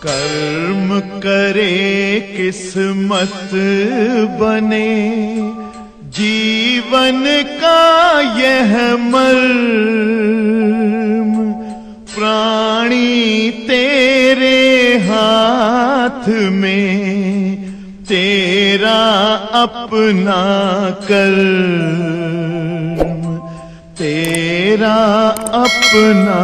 कर्म करे किस्मत बने, जीवन का यह मर्म, प्राणी तेरे हाथ में, तेरा अपना कर्म, तेरा अपना।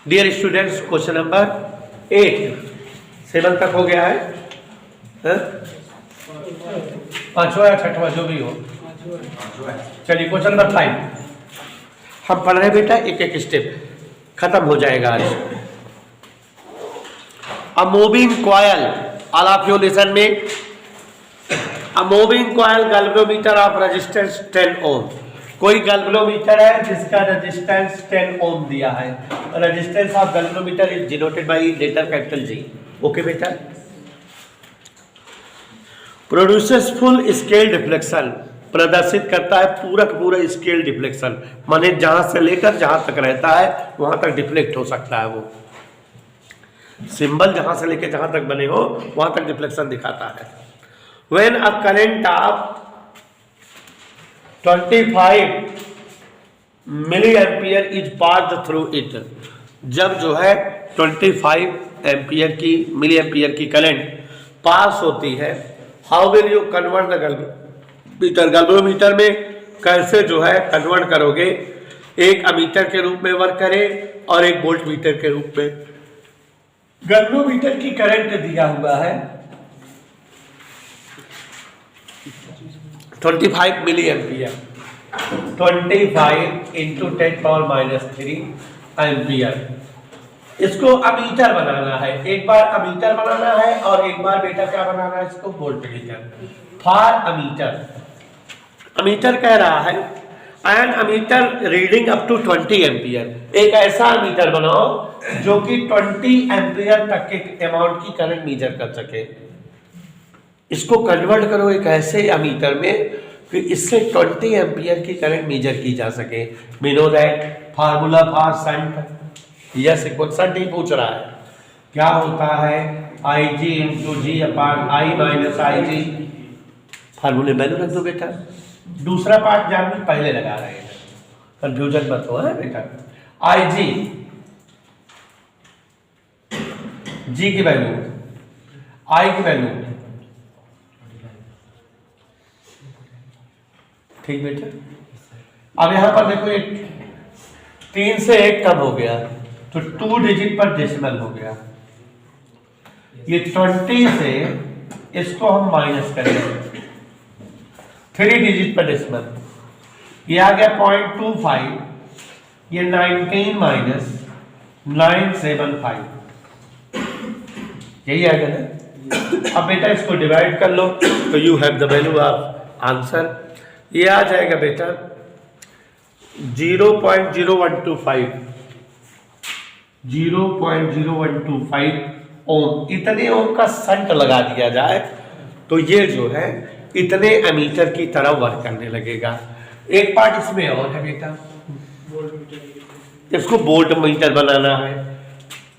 डियर स्टूडेंट्स, क्वेश्चन नंबर 8 7 तक हो गया है, पांचवा या छठवा जो भी हो। चलिए क्वेश्चन नंबर 5 हम पढ़ रहे हैं बेटा, एक एक स्टेप खत्म हो जाएगा आज। A moving coil, all of you listen में। A moving coil galvanometer of resistance 10 ohm. कोई गैल्वेनोमीटर है जिसका रेजिस्टेंस 10 ओम दिया है। Resistance of galvanometer is denoted by letter capital G. Okay बेटा। प्रोड्यूसेस फुल स्केल डिफ्लेक्शन, प्रदर्शित करता है पूरा स्केल डिफ्लेक्शन, माने जहां से लेकर जहां तक रहता है वहां तक डिफ्लेक्ट हो सकता है। वो सिंबल जहां से लेकर जहां तक बने हो वहां तक डिफ्लेक्शन दिखाता है। When a current of 25 milliampere is passed through it, जब जो है 25 एम्पियर की मिली एम्पियर की करंट पास होती है, how will you convert the galvanometer, galvanometer में कैसे जो है कन्वर्ट करोगे, एक अमीटर के रूप में वर्क करे और एक वोल्ट मीटर के रूप में। गैल्वेनोमीटर की करंट दिया हुआ है 25 मिली एम्पियर, 25 इंटू 10⁻³ एम्पियर। इसको अमीटर बनाना है, एक बार अमीटर बनाना है और एक बार बेटा क्या बनाना है, इसको वोल्टमीटर। फॉर अमीटर, अमीटर कह रहा है an ammeter reading up to 20 ampere, एक ऐसा अमीटर बनाओ जो कि 20 एम्पियर तक के अमाउंट की करंट मेजर कर सके। इसको कन्वर्ट करो एक ऐसे अमीटर में कि इससे 20 एम्पियर की करंट मेजर की जा सके। We know that formula for shunt, yes shunt ही पूछ रहा है, क्या होता है IG into G upon I minus IG। फार्मूले वैल्यू रख दो बेटा, दूसरा पार्ट जानने पहले लगा रहे हैं, कंफ्यूजन मत हो है बेटा। IG जी की वैल्यू, I की वैल्यू, ठीक बेटा। अब यहां पर देखो, एक 3 से 1 कम हो गया तो 2 डिजिट पर डेसिमल हो गया। ये 20 से इसको हम माइनस करेंगे 3 डिजिट पर डेसिमल, ये आ गया 0.25, ये 19 माइनस 975, यही आएगा ना। अब बेटा इसको डिवाइड कर लो तो you have the value of answer. ये आ जाएगा बेटा 0.0125 ओम। इतने ओम का शंट लगा दिया जाए तो ये जो है इतने एमीटर की तरह वर्क करने लगेगा। एक पार्ट इसमें और है बेटा, इसको वोल्ट मीटर बनाना है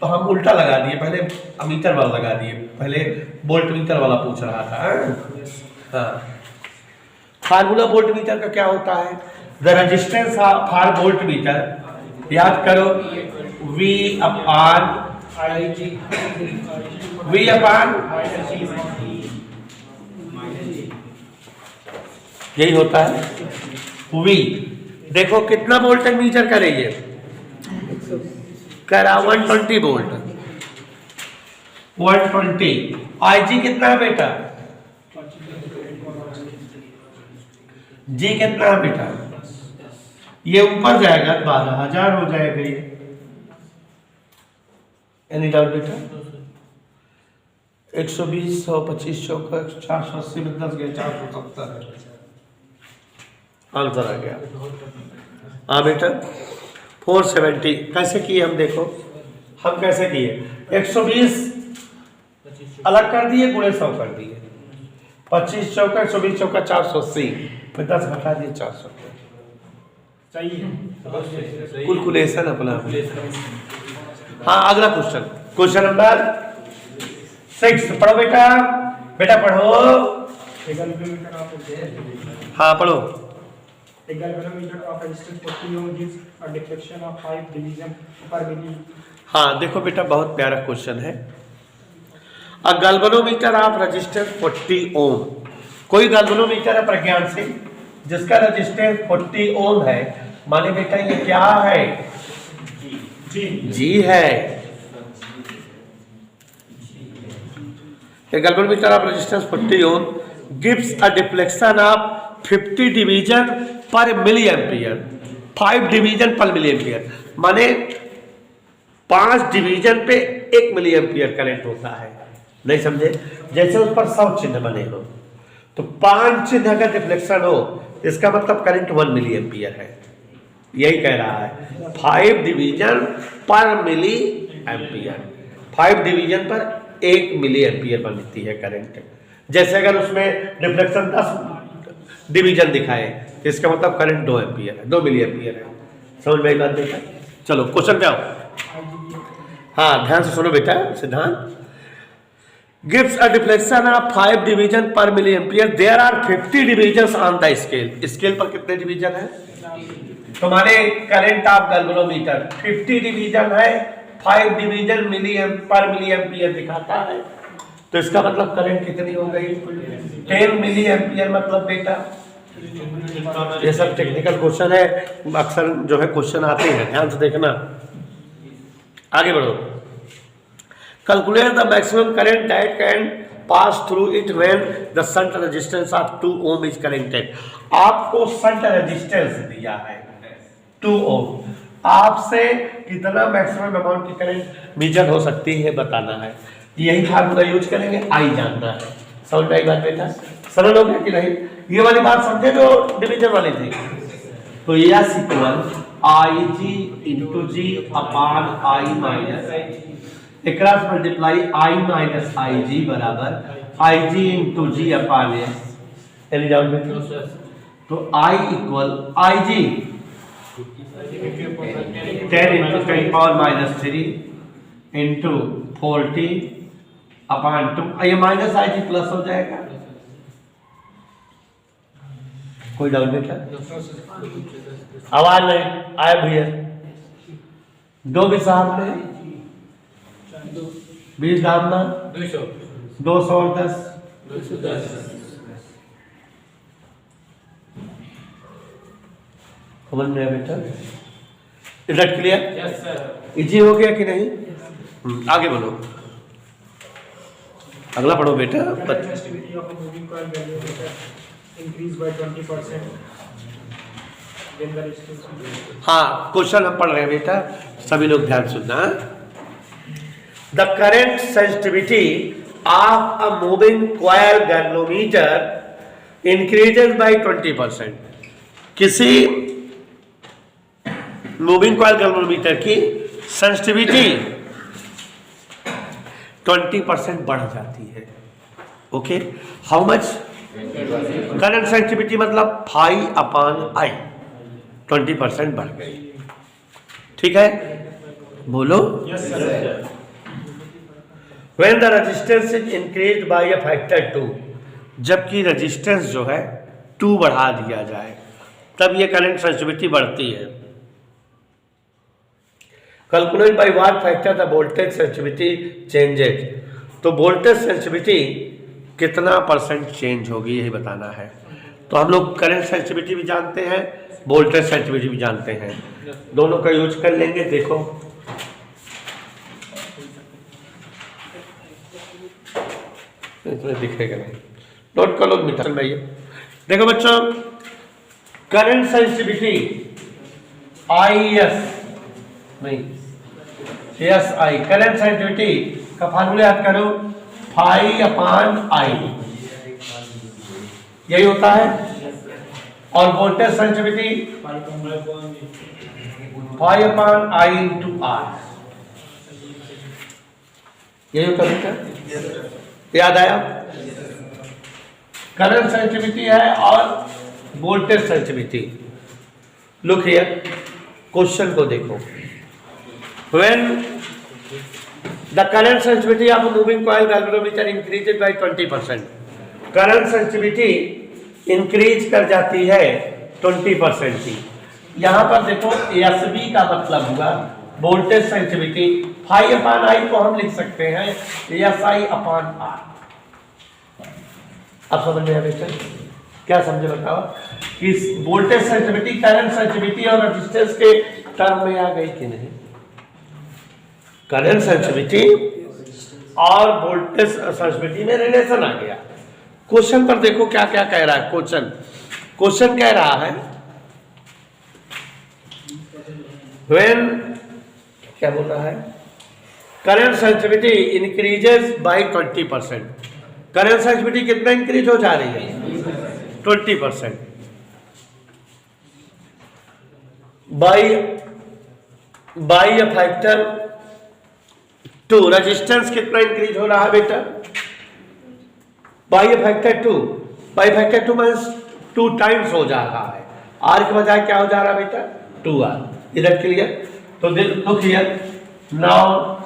तो हम उल्टा लगा दिए, पहले अमीटर वाला लगा दिए, पहले वोल्ट मीटर वाला पूछ रहा था। हाँ, फार्मूला वोल्ट मीटर का क्या होता है, the resistance for volt meter, याद करो V अपान यही होता है V। देखो कितना वोल्ट मीटर करेंगे, करा 120 वोल्ट, 120। IG कितना है बेटा, जी कितना है बेटा, ये ऊपर जाएगा 12,000 हो जाएगा ये। एनी डाउट बेटा? 120 125 चौका 480 में 10 गए 470 आंसर आ गया। हाँ बेटा 470 कैसे किए हम, देखो हम कैसे किए, 120 अलग कर दिए, गुणे 100 कर दिए, 25 चौका 120 चौका 480 में 10 घटा दिए 470। कैलकुलेशन अपना। हाँ अगला क्वेश्चन, क्वेश्चन नंबर 6 पढ़ो बेटा, बेटा पढ़ो। हाँ पढ़ो। A galvanometer of resistance 40 ohm gives a deflection of 5 division per milli. हाँ देखो बेटा बहुत प्यारा क्वेश्चन है। अ गैल्वेनोमीटर ऑफ रेजिस्टेंस 40 ओम, कोई गैल्वेनोमीटर है प्रज्ञान से जिसका रेजिस्टेंस 40 ओम है, माने बेटा ये क्या है? जी है। A galvanometer of resistance 40 ohm gives a deflection of 50 division per milli ampere, 5 division per milli ampere, माने 5 डिवीजन पे 1 मिली एम्पियर करंट होता है। नहीं समझे? जैसे उस पर 100 चिन्ह बने हो तो 5 चिन्ह अगर डिफ्लेक्शन हो इसका मतलब करंट 1 मिली एम्पियर है। यही कह रहा है 5 division per milli ampere, 5 division पर 1 मिली एम्पियर बनती है करंट। जैसे अगर उसमें डिफ्लेक्शन 10 डिवीजन दिखाए तो इसका मतलब करंट 2 एम्पियर है, 2 मिली एम्पियर है। समझ में आई बात बेटा? चलो क्वेश्चन पे आओ। हाँ ध्यान से सुनो बेटा Siddhant. Gives a deflection of 5 division per milliampere, there are 50 division on the scale. Scale पर कितने डिवीजन है? तुम्हारे करंट ऑफ गैल्वेनोमीटर 50 डिवीजन है, 5 डिवीजन पर मिली एम्पियर दिखाता है, तो इसका मतलब करंट कितनी हो गई? 10 मिली एम्पियर। मतलब बेटा ये सब टेक्निकल क्वेश्चन है, अक्सर जो है क्वेश्चन आते हैं, ध्यान से देखना। आगे बढ़ो। Calculate the maximum current that can pass through it when the shunt resistance of 2 ohm is connected. आपको शंट रेजिस्टेंस दिया है 2 ओम, आपसे कितना मैक्सिमम अमाउंट की करंट मेजर हो सकती है बताना है। यही फार्मूला यूज करेंगे, आई जानना है। समझ में आई बात बेटा? सरल हो गया कि नहीं? ये वाली बात समझे जो डिवीजन वाली थी। तो यस इक्वल आई जी इंटू जी अपान आई माइनस एक मल्टीप्लाई आई माइनस आई जी बराबर आई जी इंटू जी अपान एस। एनी डाउट बेटा? तो I equal I ji 10 into 10 power minus 3 into 40 अपान 2। ये माइनस आई जी प्लस हो जाएगा। कोई डाउट बेटा? आवाज नहीं आए भैया? 2 भी साथ में 20 दामना 200 और 10 समझ में आया बेटा? Is that clear? Yes sir. Easy हो गया कि नहीं? आगे बोलो, अगला पढ़ो बेटा। Resistivity of a moving coil galvanometer increase by 20%. Then the resistance. हाँ क्वेश्चन हम पढ़ रहे हैं बेटा, सभी लोग ध्यान सुनना। The current sensitivity of a moving coil galvanometer increases by 20%। किसी मूविंग कॉइल गैल्वेनोमीटर की सेंसिटिविटी 20% बढ़ जाती है। Okay, how much? Current sensitivity मतलब फाई अपान आई 20% बढ़ गई। ठीक है, बोलो। Yes sir. When the resistance is increased by a factor 2, जबकि रेजिस्टेंस जो है 2 बढ़ा दिया जाए तब ये करंट सेंसिटिविटी बढ़ती है। Calculate by what factor the voltage sensitivity changes. तो वोल्टेज सेंसिटिविटी कितना परसेंट चेंज होगी यही बताना है। तो हम लोग करंट सेंसिटिविटी भी जानते हैं, वोल्टेज सेंसिटिविटी भी जानते हैं, दोनों का यूज कर लेंगे। देखो इसमें दिखेगा नहीं, नोट कर लो मित्र भैया। देखो बच्चों, करंट सेंसिटिविटी आई एस नहीं एस आई, करंट सेंसिटिविटी का फार्मूला याद करो, फाई अपान आई, यही होता है। और voltage sensitivity phi upon I into R, यही होता है। याद आया? करंट सेंसिटिविटी है और voltage sensitivity. Look here, question को देखो। When the current sensitivity of moving coil galvanometer increases by 20%, current sensitivity increase कर जाती है 20% की। यहां पर देखो एसबी का मतलब हुआ वोल्टेज सेंसिटिविटी, फाई अपान आई को हम लिख सकते हैं एस आई अपान आर। अब समझ में आया क्या समझे बताओ कि वोल्टेज सेंसिटिविटी, करंट सेंसिटिविटी और रेजिस्टेंस के टर्म में आ गई कि नहीं? करंट सेंसिटिविटी और वोल्टेज सेंसिटिविटी में रिलेशन आ गया। क्वेश्चन पर देखो क्या क्या कह रहा है। क्वेश्चन कह रहा है व्हेन, क्या बोल रहा है, current sensitivity increases by 20%। Current sensitivity कितना इंक्रीज हो जा रही है? 20%। By a factor 2। रेजिस्टेंस कितना इंक्रीज हो रहा है बेटा? By factor 2। By factor 2 means 2 times हो जा रहा है। आर के बजाय क्या हो जा रहा है बेटा? 2r। इधर क्लियर? तो look here now,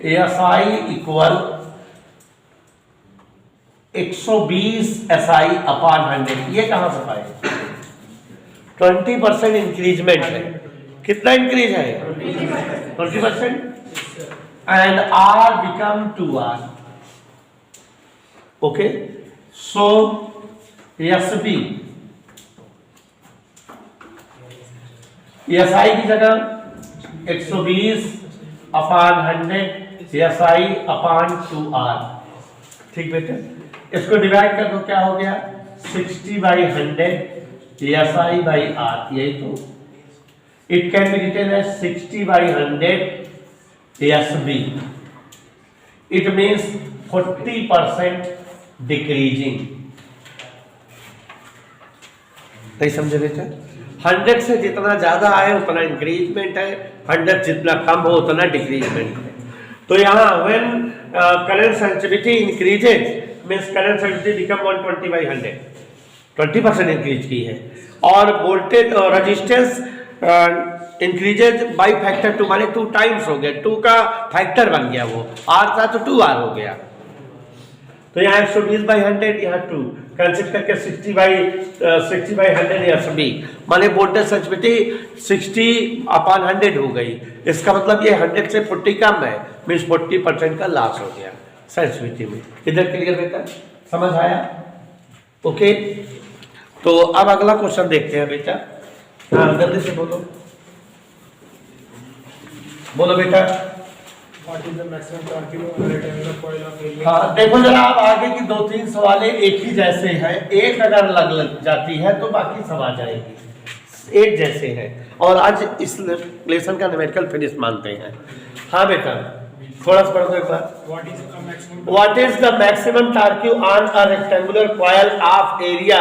SI equal 120 SI अपान 100। ये कहां से पाए? 20% इंक्रीजमेंट है। कितना इंक्रीज है? 20%। And R become 2R। Okay, so SB SI की जगह 120 अपान 100 SI अपान 2R। ठीक बेटा, इसको डिवाइड कर दो, क्या हो गया? 60/100 SI/R। यही तो it can be written as 60/100 SB। It means 40% decreasing. नहीं समझे बेटा? 100 से जितना ज्यादा आए उतना इंक्रीजमेंट है, 100 जितना कम हो उतना डिक्रीजमेंट है। तो यहाँ when current sensitivity increases means current sensitivity become 120/100, 20% increase की है। और voltage resistance increases by factor 2, माने 2 टाइम्स हो गया, 2 का फैक्टर बन गया। वो R था तो 2R हो गया। तो यहाँ 120/100, यहाँ 2 कंसिडर करके 60/100 SB, माने वोल्टेज सेंसिटिविटी 60/100 हो गई। इसका मतलब ये 100 से 40 कम है, मीन्स 40% का लॉस हो गया सेंसिटिविटी में। इधर क्लियर बेटा? समझ आया? ओके, तो अब अगला क्वेश्चन देखते हैं बेटा। हाँ जल्दी से बोलो बेटा। What is the maximum torque on a rectangular coil of area? हाँ देखो जरा, आप आगे की 2-3 सवालें एक ही जैसे हैं। एक अगर लग जाती है तो बाकी सब आ जाएगी, एक जैसे हैं। और आज इस लेसन का न्यूमेरिकल फिनिश मानते हैं। हाँ बेटा, थोड़ा सा पढ़ दो एक बार। What is the maximum torque on a rectangular coil of area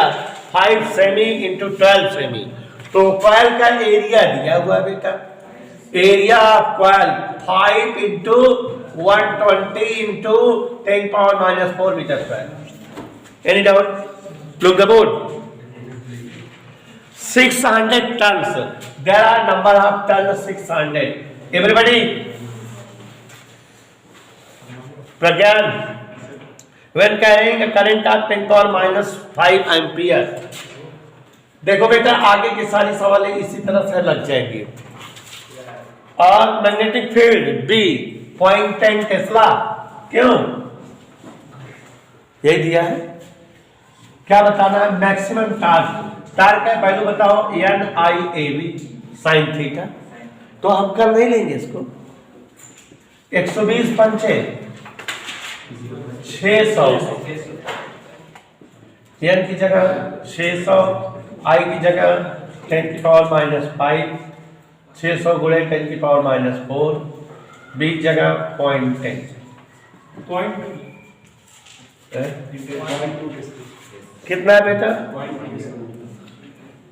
5 सेमी into 12 सेमी? तो कॉइल का एरिया दिया हुआ है बेटा, area of coil 5 into 120 into 10⁻⁻⁴ metre square. Any doubt? Look the board. 600 tons. There are number of tons 600. Everybody, Pragyan, when carrying a current of 10⁻⁵ ampere. देखो बेटा, आगे की सारी सवालें इसी तरह से लग जाएंगी। और मैग्नेटिक फील्ड B 0.10 टेस्ला, क्यों? यही दिया है। क्या बताना है? Maximum torque. टार्क है वैल्यू बताओ, NIAB sin थीटा। तो हम कर नहीं लेंगे इसको। 120 पंचे 600, n की जगह 600, I की जगह 10⁻⁵, 600 गुणे 10⁻⁴, B की जगह 0.10। कितना है बेटा?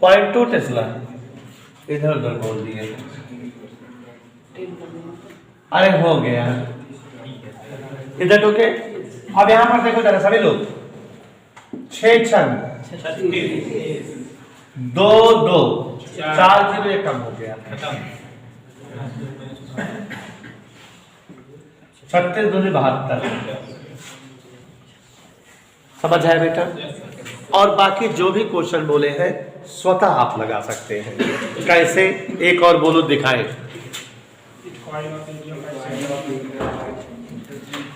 0.2 टेस्ला। इधर उधर बोल दिए, अरे हो गया इधर। ओके, अब यहां पर देखो जरा सभी लोग, 6 छंग 2 2 4 0 ये कम हो गया, 36 दूनी 72। समझ आया बेटा? और बाकी जो भी क्वेश्चन बोले हैं स्वतः आप लगा सकते हैं। कैसे, एक और बोलो दिखाएं।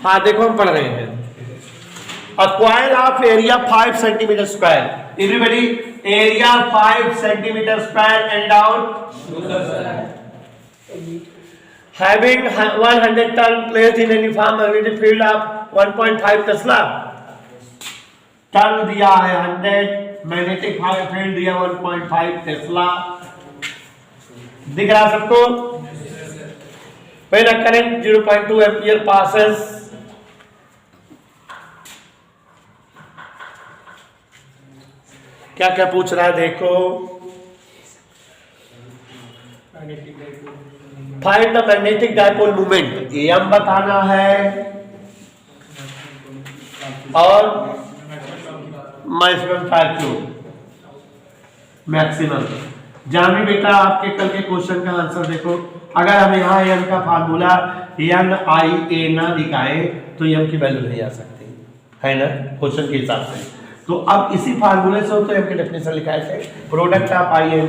हाँ देखो हम पढ़ रहे हैं, a coil of area 5 centimeter square, everybody area 5 centimeter square endowed having 100 ton placed in a uniform magnetic field of 1.5 Tesla, turn दिया है 100, मैग्नेटिक फील्ड दिया 1.5 टेस्ला। दिख रहा सबको? When a current 0.2 ampere passes, क्या क्या पूछ रहा है देखो। Find the magnetic dipole movement, M बताना है और मैक्सिमम मैक्सिमम। जहां भी बेटा आपके कल के क्वेश्चन का आंसर देखो, अगर हम यहाँ एम का फार्मूला एन आई ए ना दिखाए तो एम की वैल्यू नहीं आ सकती है ना, क्वेश्चन के हिसाब से। तो अब इसी फार्मूले से तो एम की डेफिनेशन लिखाए थे, product of I N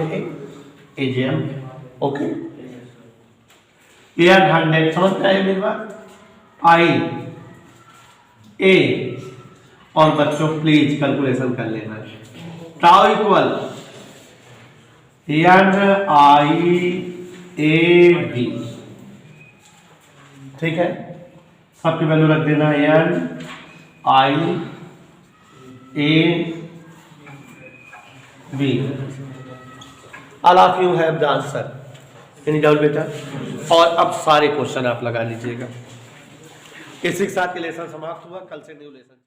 A J M. Okay, N 100 समझ में आए मेरी बात? आई ए, और बच्चों प्लीज कैलकुलेशन कर लेना, tau equal N I A B, ठीक है? सबकी वैल्यू रख देना N I A B. All of you have the answer, any doubt बेटा? और अब सारे क्वेश्चन आप लगा लीजिएगा। इसी के साथ ये लेसन समाप्त हुआ, कल से न्यू लेसन।